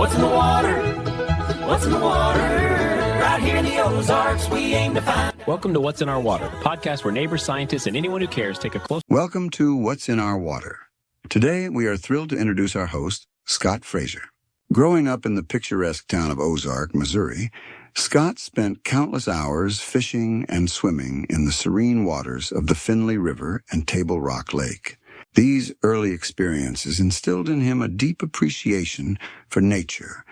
What's in the water? What's in the water? Right here in the Ozarks, we aim to find. Welcome to What's in Our Water, a podcast where neighbors, scientists, and anyone who cares take a close... Welcome to What's in Our Water. Today, we are thrilled to introduce our host, Scott Frazier. Growing up in the picturesque town of Ozark, Missouri, Scott spent countless hours fishing and swimming in the serene waters of the Finley River and Table Rock Lake. These early experiences instilled in him a deep appreciation for nature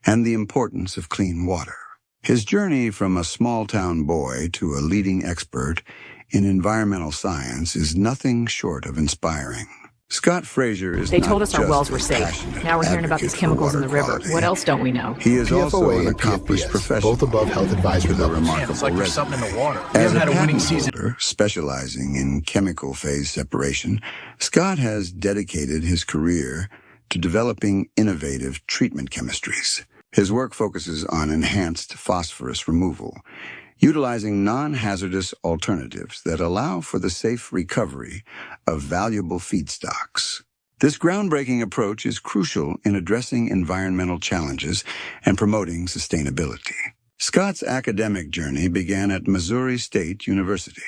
and the importance of clean water. His journey from a small-town boy to a leading expert in environmental science is nothing short of inspiring. Scott Frazier is They told not us our just wells a were safe. passionate Now we're hearing about these advocate for chemicals in water the river. quality. What else don't we know? He is also PFOA an and accomplished PFBS, professional both above health advisory with a levels. remarkable It's like there's resume. something in the water. We As haven't a had a winning patent season. holder specializing in chemical phase separation, Scott has dedicated his career to developing innovative treatment chemistries. His work focuses on enhanced phosphorus removal, utilizing non-hazardous alternatives that allow for the safe recovery of valuable feedstocks. This groundbreaking approach is crucial in addressing environmental challenges and promoting sustainability. Scott's academic journey began at Missouri State University,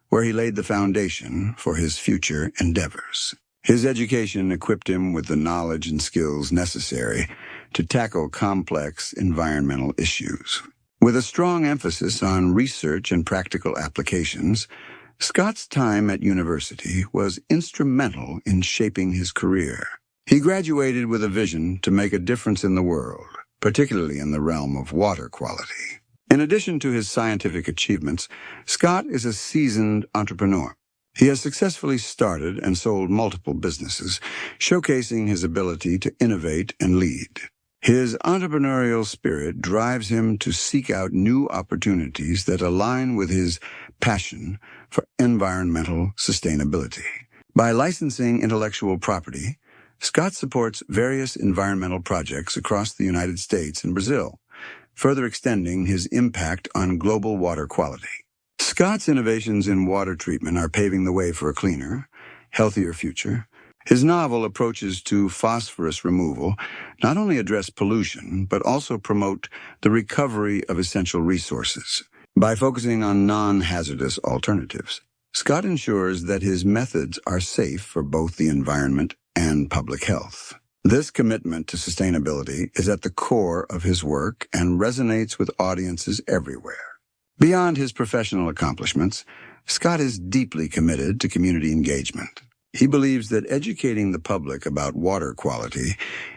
where he laid the foundation for his future endeavors. His education equipped him with the knowledge and skills necessary to tackle complex environmental issues. With a strong emphasis on research and practical applications, Scott's time at university was instrumental in shaping his career. He graduated with a vision to make a difference in the world, particularly in the realm of water quality. In addition to his scientific achievements, Scott is a seasoned entrepreneur. He has successfully started and sold multiple businesses, showcasing his ability to innovate and lead. His entrepreneurial spirit drives him to seek out new opportunities that align with his passion for environmental sustainability. By licensing intellectual property, Scott supports various environmental projects across the United States and Brazil, further extending his impact on global water quality. Scott's innovations in water treatment are paving the way for a cleaner, healthier future. His novel approaches to phosphorus removal not only address pollution, but also promote the recovery of essential resources. By focusing on non-hazardous alternatives, Scott ensures that his methods are safe for both the environment and public health. This commitment to sustainability is at the core of his work and resonates with audiences everywhere. Beyond his professional accomplishments, Scott is deeply committed to community engagement. He believes that educating the public about water quality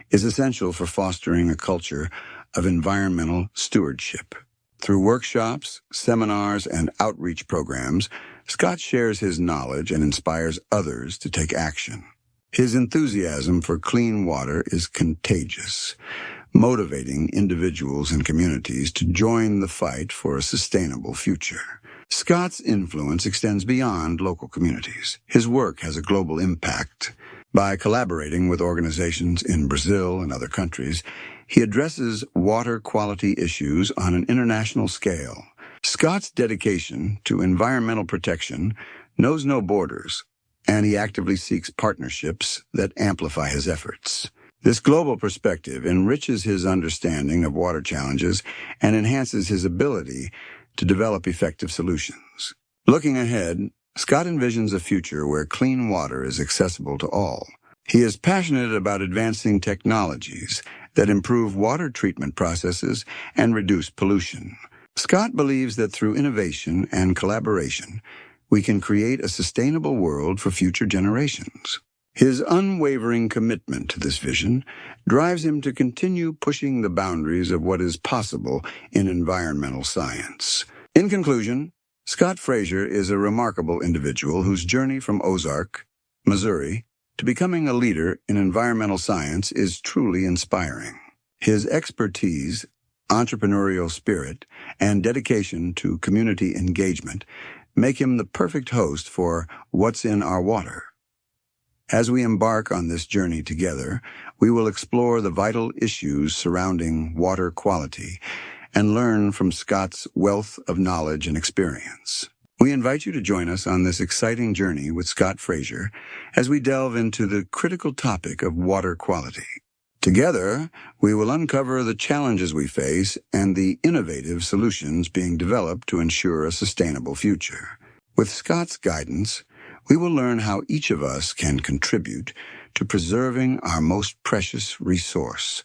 is essential for fostering a culture of environmental stewardship. Through workshops, seminars, and outreach programs, Scott shares his knowledge and inspires others to take action. His enthusiasm for clean water is contagious, motivating individuals and communities to join the fight for a sustainable future. Scott's influence extends beyond local communities. His work has a global impact. By collaborating with organizations in Brazil and other countries, he addresses water quality issues on an international scale. Scott's dedication to environmental protection knows no borders, and he actively seeks partnerships that amplify his efforts. This global perspective enriches his understanding of water challenges and enhances his ability to develop effective solutions. Looking ahead, Scott envisions a future where clean water is accessible to all. He is passionate about advancing technologies that improve water treatment processes and reduce pollution. Scott believes that through innovation and collaboration, we can create a sustainable world for future generations. His unwavering commitment to this vision drives him to continue pushing the boundaries of what is possible in environmental science. In conclusion, Scott Frazier is a remarkable individual whose journey from Ozark, Missouri, to becoming a leader in environmental science is truly inspiring. His expertise, entrepreneurial spirit, and dedication to community engagement make him the perfect host for What's in Our Water. As we embark on this journey together, we will explore the vital issues surrounding water quality and learn from Scott's wealth of knowledge and experience. We invite you to join us on this exciting journey with Scott Frazier as we delve into the critical topic of water quality. Together, we will uncover the challenges we face and the innovative solutions being developed to ensure a sustainable future. With Scott's guidance, we will learn how each of us can contribute to preserving our most precious resource,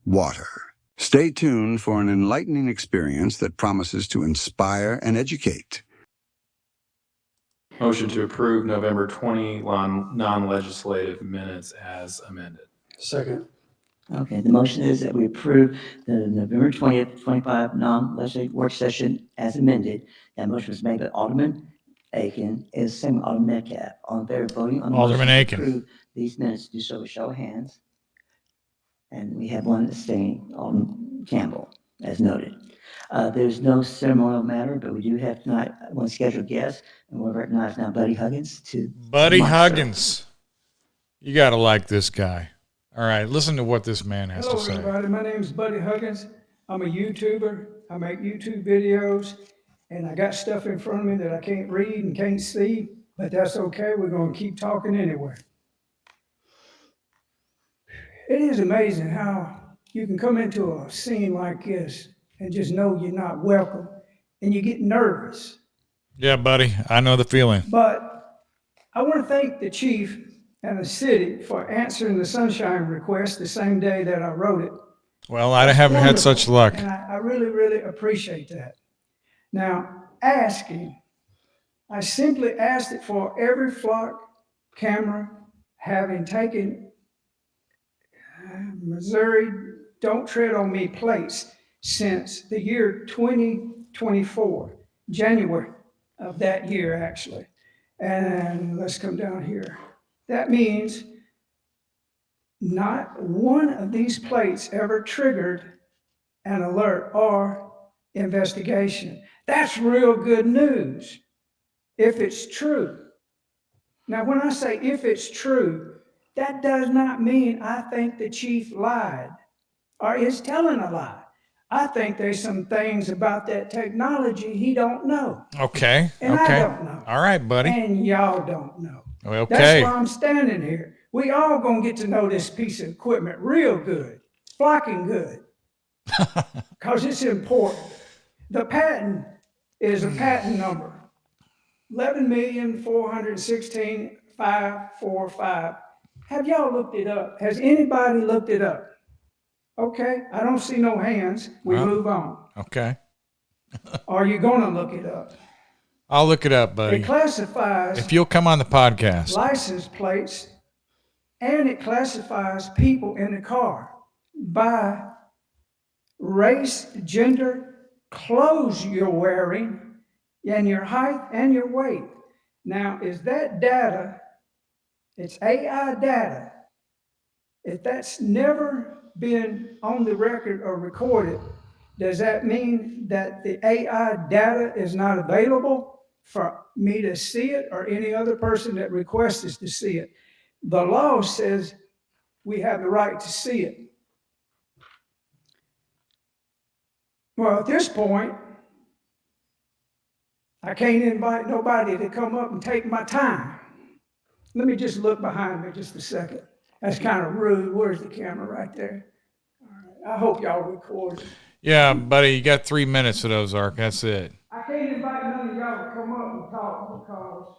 water. Stay tuned for an enlightening experience that promises to inspire and educate. Motion to approve November 20 non-legislative minutes as amended. Second. Okay, the motion is that we approve the November 20th, 25 non-legislative work session as amended. That motion was made by Alderman Aiken, is second by Alderman Metcalf. All in favor of voting on the Alderman motion Aiken. to approve these minutes, do so with show of hands. And we have one abstaining, Alderman Campbell, as noted. There's no ceremonial matter, but we do have tonight one scheduled guest, and we'll recognize now Buddy Huggins to. Buddy Monster. Huggins. You got to like this guy. All right, listen to what this man has Hello, to say. everybody. My name is Buddy Huggins. I'm a YouTuber. I make YouTube videos, and I got stuff in front of me that I can't read and can't see, but that's okay. We're going to keep talking anyway. It is amazing how you can come into a scene like this and just know you're not welcome, and you get nervous. Yeah, buddy, I know the feeling. But I want to thank the chief and the city for answering the sunshine request the same day that I wrote it. Well, I haven't had such luck. And I really, really appreciate that. Now, asking, I simply asked it for every flock camera having taken Missouri Don't Tread on Me plates since the year 2024, January of that year, actually. And let's come down here. That means not one of these plates ever triggered an alert or investigation. That's real good news if it's true. Now, when I say if it's true, that does not mean I think the chief lied or is telling a lie. I think there's some things about that technology he don't know. Okay, And okay. I don't know. All right, buddy. And y'all don't know. Okay. That's why I'm standing here. We all gonna get to know this piece of equipment real good, flocking good, because it's important. The patent is a patent number, 11,416,545. Have y'all looked it up? Has anybody looked it up? Okay, I don't see no hands. We Well. move on. Okay. Are you gonna look it up? I'll look it up, buddy. It classifies If you'll come on the podcast. license plates, and it classifies people in the car by race, gender, clothes you're wearing, and your height and your weight. Now, is that data, it's AI data, if that's never been on the record or recorded, does that mean that the AI data is not available for me to see it or any other person that requests us to see it? The law says we have the right to see it. Well, at this point, I can't invite nobody to come up and take my time. Let me just look behind me just a second. That's kind of rude. Where's the camera? Right there. All right. I hope y'all record it. Yeah, buddy, you got 3 minutes at Ozark. That's it. I can't invite none of y'all to come up and talk because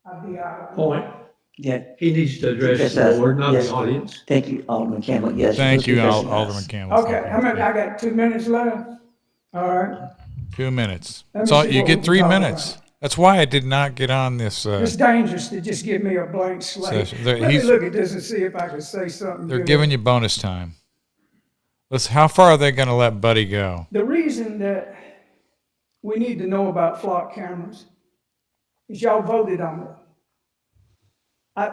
I'd be out. Point. Yeah, He needs to address Yes, the board, not yes. the audience. thank you, Alderman Campbell, yes. Thank let's you, address us. Alderman Campbell. Okay, how many? I got 2 minutes left. All right. 2 minutes. Let me So see you what we get can 3 talk minutes. about. That's why I did not get on this. It's dangerous to just give me a blank slate. Session. Let me look at this and see if I can say something They're good. giving you bonus time. How far are they going to let Buddy go? The reason that we need to know about flock cameras is y'all voted on it.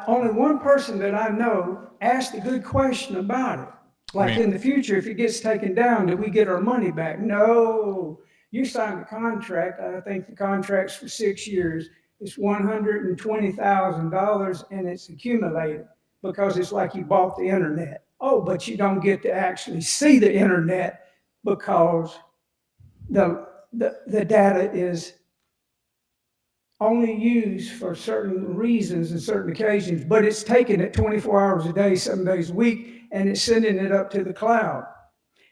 Only one person that I know asked a good question about it. Like in the future, if it gets taken down, do we get our money back? No. You signed a contract. I think the contract's for 6 years. It's $120,000 and it's accumulated because it's like you bought the internet. Oh, but you don't get to actually see the internet because the data is only used for certain reasons and certain occasions, but it's taking it 24 hours a day, 7 days a week, and it's sending it up to the cloud.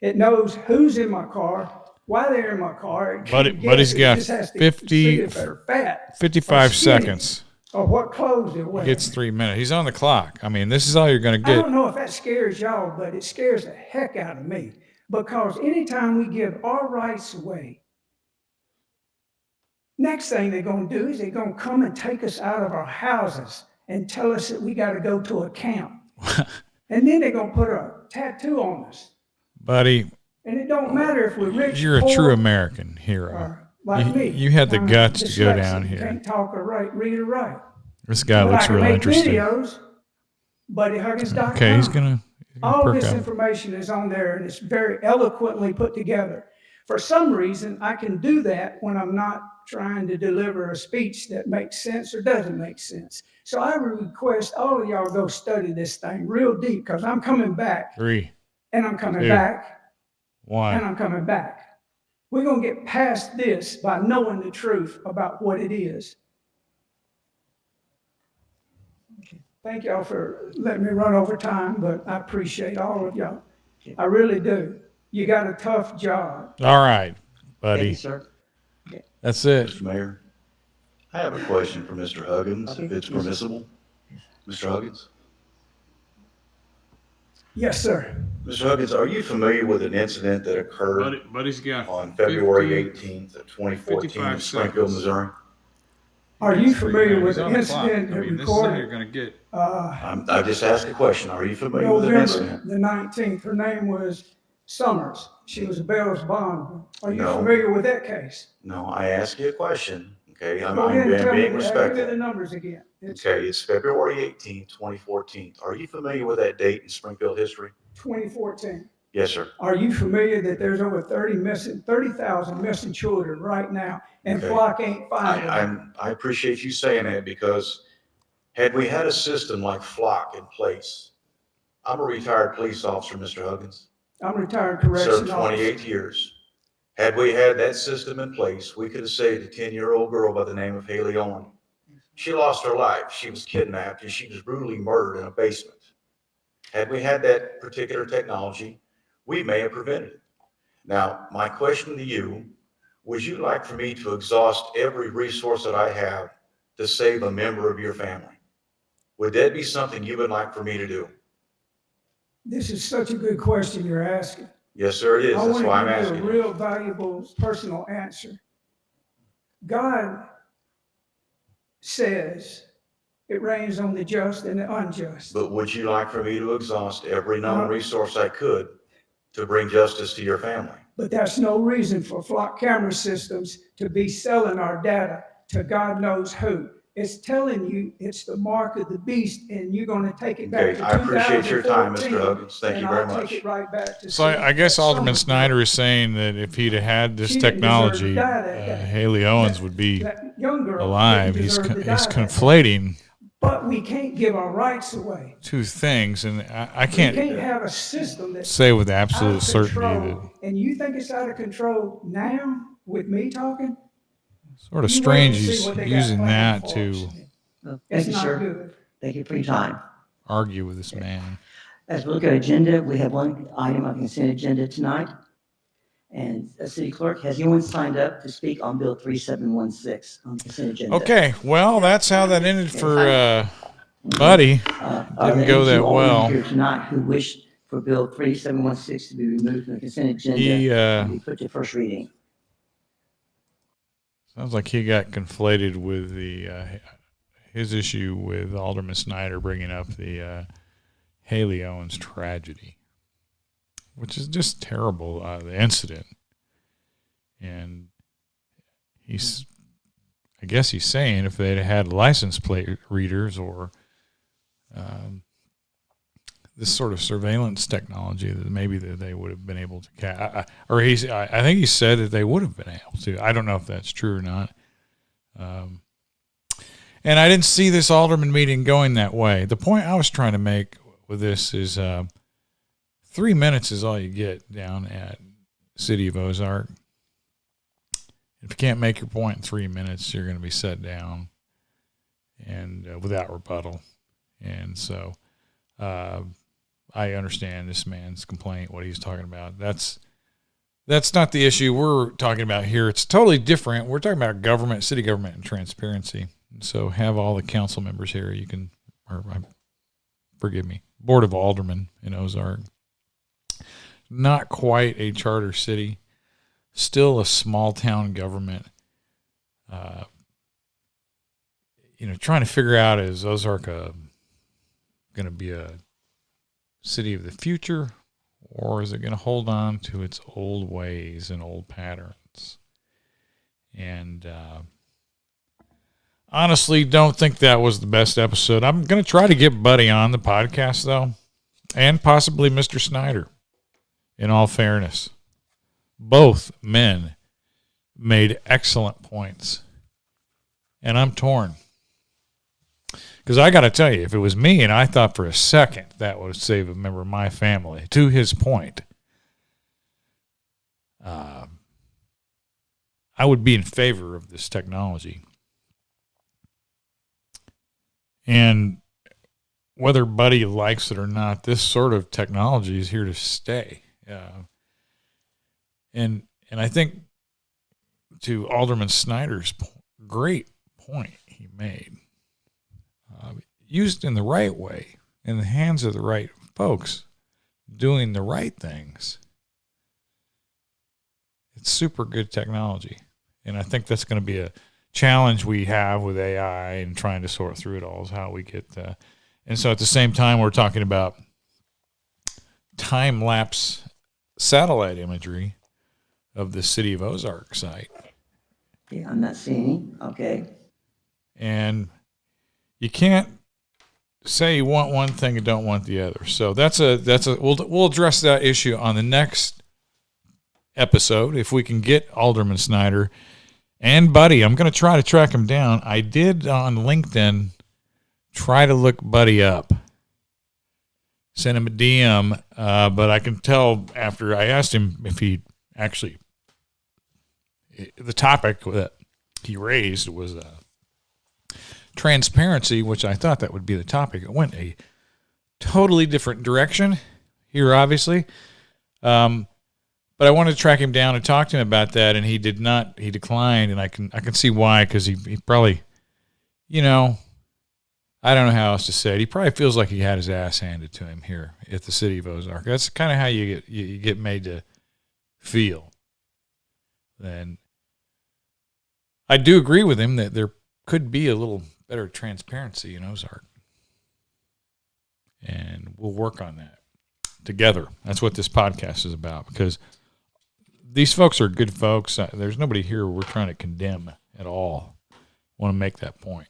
It knows who's in my car, why they're in my car. It But can he's guess. It got just has to 50 see if they're fat, 55 or skinny, seconds. or what clothes they're wearing. Gets 3 minutes. He's on the clock. I mean, this is all you're going to I get. don't know if that scares y'all, but it scares the heck out of me. Because anytime we give our rights away, next thing they're going to do is they're going to come and take us out of our houses and tell us that we got to go to a camp. And then they're going to put a tattoo on us. Buddy, And it don't matter if we're rich, you're a poor, true American hero. or like me. You had the I'm guts to go dyslexic, down here. Can't talk or read or write. This guy But looks I can real make interesting. videos, BuddyHuggins.com. Okay, he's going to All perk this up. information is on there, and it's very eloquently put together. For some reason, I can do that when I'm not trying to deliver a speech that makes sense or doesn't make sense. So I request all of y'all go study this thing real deep, because I'm coming back, 3, and I'm coming 2, back, and 1. I'm coming back. We're going to get past this by knowing the truth about what it is. Thank y'all for letting me run over time, but I appreciate all of y'all. I really do. You got a tough job. All right, Thank you, buddy. sir. That's it. Mr. Mayor, I have a question for Mr. Huggins, Okay. if it's permissible. Mr. Huggins? Yes, sir. Mr. Huggins, are you familiar with an incident that occurred Buddy's got on February 18th of 2014 in 55 Springfield, seconds. Missouri? Are you familiar with He's the on the clock. incident that I mean, this is how you're recorded going to get. I just asked a question. Are you familiar with an November incident? the 19th? Her name was Summers. She was a bail's bond. Are you No. familiar with that case? No, I asked you a question, okay? I'm Go ahead and tell me, being give me the respectful. numbers again. It's Okay, it's February 18th, 2014. Are you familiar with that date in Springfield history? 2014. Yes, sir. Are you familiar that there's over 30,000 missing children right now, and Okay. Flock ain't finding them? I appreciate you saying that, because had we had a system like Flock in place, I'm a retired police officer, Mr. Huggins, I'm retired served correction officer. 28 years. Had we had that system in place, we could have saved a 10-year-old girl by the name of Haley Owen. She lost her life. She was kidnapped and she was brutally murdered in a basement. Had we had that particular technology, we may have prevented it. Now, my question to you, would you like for me to exhaust every resource that I have to save a member of your family? Would that be something you would like for me to do? This is such a good question you're asking. Yes, sir, it is. I That's want why I'm to give asking. you a real valuable personal answer. God says it rains on the just and the unjust. But would you like for me to exhaust every known resource I could to bring justice to your family? But that's no reason for Flock camera systems to be selling our data to God knows who. It's telling you it's the mark of the beast, and you're going to take it back Okay, to I appreciate your time, Mr. 2014, Huggins. Thank you and very I'll much. take it right back to So I guess see Alderman that Snyder is saying that if he'd have had this She didn't deserve technology, to die that day. Haley Owens would be that young girl alive. didn't He's deserve to die he's that day. conflating But we can't give our rights away. two things, and I We can't can't have a system that's say with out absolute of certainty control. that. And you think it's out of control now with me talking? Sort of You wait strange and see he's what they got using planned that for to us. Well, It's thank you, not sir. good. Thank you for your time. argue with this man. As we look at agenda, we have one item on consent agenda tonight. And City Clerk, has anyone signed up to speak on Bill 3716 on consent agenda? Okay, well, that's how that ended for Buddy. Are Didn't there go any that two aldermen well. here tonight who wish for Bill 3716 to be removed from the consent agenda He and be put to first reading? sounds like he got conflated with the his issue with Alderman Snyder bringing up the Haley Owens tragedy, which is just terrible, the incident. And I guess he's saying if they'd had license plate readers or this sort of surveillance technology, that maybe that they would have been able to I think he said that they would have been able to. I don't know if that's true or not. And I didn't see this alderman meeting going that way. The point I was trying to make with this is 3 minutes is all you get down at City of Ozark. If you can't make your point in 3 minutes, you're going to be set down and without rebuttal. And so I understand this man's complaint, what he's talking about. That's not the issue we're talking about here. It's totally different. We're talking about government, city government, and transparency. So have all the council members here. You can, forgive me, Board of Aldermen in Ozark. Not quite a charter city. Still a small town government. Trying to figure out, is Ozark going to be a city of the future, or is it going to hold on to its old ways and old patterns? And honestly, don't think that was the best episode. I'm going to try to get Buddy on the podcast, though, and possibly Mr. Snyder, in all fairness. Both men made excellent points, and I'm torn. Because I got to tell you, if it was me and I thought for a second that would save a member of my family, to his point, I would be in favor of this technology. And whether Buddy likes it or not, this sort of technology is here to stay. And I think to Alderman Snyder's great point he made, used in the right way, in the hands of the right folks, doing the right things, it's super good technology. And I think that's going to be a challenge we have with AI and trying to sort through it all, is how we get and so at the same time, we're talking about time-lapse satellite imagery of the City of Ozark site. Yeah, I'm not seeing. Okay. And you can't say you want one thing and don't want the other. So we'll address that issue on the next episode if we can get Alderman Snyder and Buddy. I'm going to try to track him down. I did on LinkedIn try to look Buddy up, send him a DM, but I can tell after I asked him if he actually, the topic that he raised was transparency, which I thought that would be the topic. It went a totally different direction here, obviously. But I wanted to track him down and talk to him about that, and he did not. He declined, and I can see why, because he probably, I don't know how else to say it. He probably feels like he had his ass handed to him here at the City of Ozark. That's kind of how you get made to feel. And I do agree with him that there could be a little better transparency in Ozark. And we'll work on that together. That's what this podcast is about, because these folks are good folks. There's nobody here we're trying to condemn at all. I want to make that point.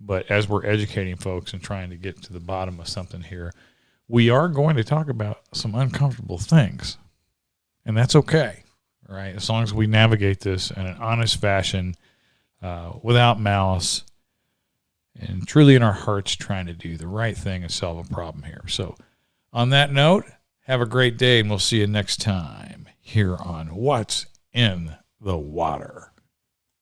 But as we're educating folks and trying to get to the bottom of something here, we are going to talk about some uncomfortable things. And that's okay, right? As long as we navigate this in an honest fashion, without malice, and truly in our hearts trying to do the right thing and solve a problem here. So on that note, have a great day, and we'll see you next time here on What's in the Water.